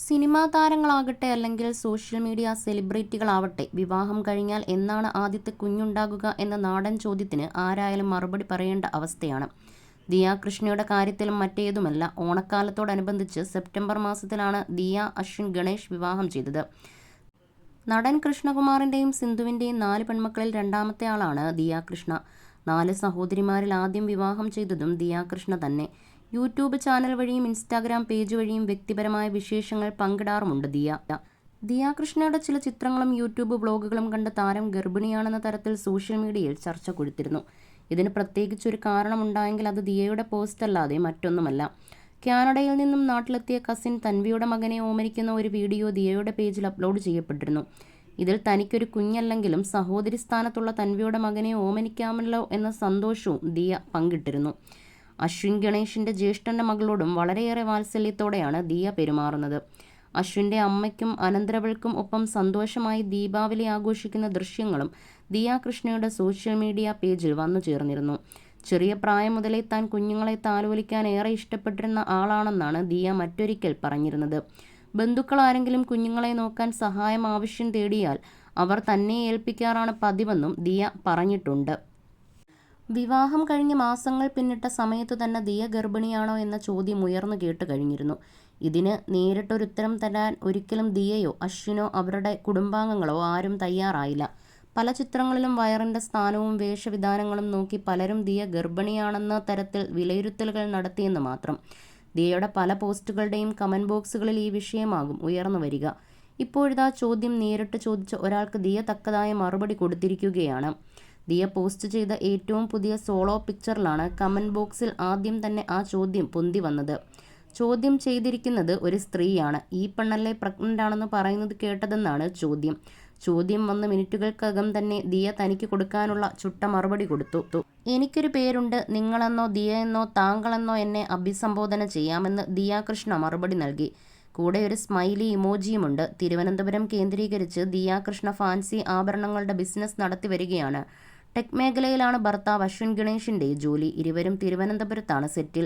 Cinema താരങ്ങളാകട്ടെ അല്ലെങ്കിൽ social media സെലിബ്രിറ്റികളാവട്ടെ വിവാഹം കഴിഞ്ഞാൽ എന്നാണ് ആദ്യത്തെ കുഞ്ഞുണ്ടാകുക എന്ന നാടൻ ചോദ്യത്തിന് ആരായാലും മറുപടി പറയേണ്ട അവസ്ഥയാണ്. ദിയ കൃഷ്ണയുടെ കാര്യത്തിലും മറ്റേതുമല്ല. ഓണക്കാലത്തോടനുബന്ധിച്ച് സെപ്റ്റംബർ മാസത്തിലാണ് ദിയ അശ്വിൻ ഗണേഷ് വിവാഹം ചെയ്തത്. നടൻ കൃഷ്ണകുമാറിൻ്റെയും സിന്ധുവിൻ്റെയും 4 പെൺമക്കളിൽ രണ്ടാമത്തെ ആളാണ് ദിയ കൃഷ്ണ. 4 സഹോദരിമാരിൽ ആദ്യം വിവാഹം ചെയ്തതും ദിയ കൃഷ്ണ തന്നെ. യൂട്യൂബ് ചാനൽ വഴിയും ഇൻസ്റ്റാഗ്രാം പേജ് വഴിയും വ്യക്തിപരമായ വിശേഷങ്ങൾ പങ്കിടാറുമുണ്ട് ദിയ. ദിയ കൃഷ്ണയുടെ ചില ചിത്രങ്ങളും യൂട്യൂബ് വ്ളോഗുകളും കണ്ട് താരം ഗർഭിണിയാണെന്ന തരത്തിൽ സോഷ്യൽ മീഡിയയിൽ ചർച്ച കൊഴുത്തിരുന്നു. ഇതിന് പ്രത്യേകിച്ചൊരു കാരണമുണ്ടായെങ്കിൽ അത് ദിയയുടെ പോസ്റ്റ് അല്ലാതെ മറ്റൊന്നുമല്ല. കാനഡയിൽ നിന്നും നാട്ടിലെത്തിയ കസിൻ തൻവിയുടെ മകനെ ഓമനിക്കുന്ന ഒരു വീഡിയോ ദിയയുടെ പേജിൽ അപ്ലോഡ് ചെയ്യപ്പെട്ടിരുന്നു. ഇതിൽ തനിക്കൊരു കുഞ്ഞല്ലെങ്കിലും സഹോദരി സ്ഥാനത്തുള്ള തൻവിയുടെ മകനെ ഓമനിക്കാമല്ലോ എന്ന സന്തോഷവും ദിയ പങ്കിട്ടിരുന്നു. അശ്വിൻ ഗണേഷിൻ്റെ ജ്യേഷ്ഠൻ്റെ മകളോടും വളരെയേറെ വാത്സല്യത്തോടെയാണ് ദിയ പെരുമാറുന്നത്. അശ്വിൻ്റെ അമ്മയ്ക്കും അനന്തരവൾക്കും ഒപ്പം സന്തോഷമായി ദീപാവലി ആഘോഷിക്കുന്ന ദൃശ്യങ്ങളും ദിയ കൃഷ്ണയുടെ സോഷ്യൽ മീഡിയ പേജിൽ വന്നു ചേർന്നിരുന്നു. ചെറിയ പ്രായം മുതലേ താൻ കുഞ്ഞുങ്ങളെ താലോലിക്കാൻ ഏറെ ഇഷ്ടപ്പെട്ടിരുന്ന ആളാണെന്നാണ് ദിയ മറ്റൊരിക്കൽ പറഞ്ഞിരുന്നത്. ബന്ധുക്കൾ ആരെങ്കിലും കുഞ്ഞുങ്ങളെ നോക്കാൻ സഹായം ആവശ്യം തേടിയാൽ അവർ തന്നെ ഏൽപ്പിക്കാറാണ് പതിവെന്നും ദിയ പറഞ്ഞിട്ടുണ്ട്. വിവാഹം കഴിഞ്ഞ് മാസങ്ങൾ പിന്നിട്ട സമയത്തു തന്നെ ദിയ ഗർഭിണിയാണോ എന്ന ചോദ്യം ഉയർന്നു കേട്ട് കഴിഞ്ഞിരുന്നു. ഇതിന് നേരിട്ടൊരുത്തരം തരാൻ ഒരിക്കലും ദിയയോ അശ്വിനോ അവരുടെ കുടുംബാംഗങ്ങളോ ആരും തയ്യാറായില്ല. പല ചിത്രങ്ങളിലും വയറിൻ്റെ സ്ഥാനവും വേഷവിധാനങ്ങളും നോക്കി പലരും ദിയ ഗർഭിണിയാണെന്ന തരത്തിൽ വിലയിരുത്തലുകൾ നടത്തിയെന്ന് മാത്രം. ദിയയുടെ പല പോസ്റ്റുകളുടെയും കമൻറ്റ് ബോക്സുകളിൽ ഈ വിഷയമാകും ഉയർന്നു വരിക. ഇപ്പോഴിതാ ചോദ്യം നേരിട്ട് ചോദിച്ച ഒരാൾക്ക് ദിയ തക്കതായ മറുപടി കൊടുത്തിരിക്കുകയാണ്. ദിയ പോസ്റ്റ് ചെയ്ത ഏറ്റവും പുതിയ സോളോ പിക്ചറിലാണ് കമൻറ്റ് ബോക്സിൽ ആദ്യം തന്നെ ആ ചോദ്യം പൊന്തി വന്നത്. ചോദ്യം ചെയ്തിരിക്കുന്നത് ഒരു സ്ത്രീയാണ്. ഈ പെണ്ണല്ലേ പ്രഗ്നൻ്റ് ആണെന്ന് പറയുന്നത് കേട്ടതെന്നാണ് ചോദ്യം. ചോദ്യം വന്ന മിനിറ്റുകൾക്കകം തന്നെ ദിയ തനിക്ക് കൊടുക്കാനുള്ള ചുട്ട മറുപടി കൊടുത്തു. എനിക്കൊരു പേരുണ്ട്, നിങ്ങളെന്നോ ദിയ എന്നോ താങ്കളെന്നോ എന്നെ അഭിസംബോധന ചെയ്യാമെന്ന് ദിയ കൃഷ്ണ മറുപടി നൽകി. കൂടെ ഒരു സ്മൈലി ഇമോജിയുമുണ്ട്. തിരുവനന്തപുരം കേന്ദ്രീകരിച്ച് ദിയ കൃഷ്ണ ഫാൻസി ആഭരണങ്ങളുടെ ബിസിനസ് നടത്തി വരികയാണ്. ടെക് മേഖലയിലാണ് ഭർത്താവ് അശ്വിൻ ഗണേഷിൻ്റെ ജോലി. ഇരുവരും തിരുവനന്തപുരത്താണ് സെറ്റിൽ.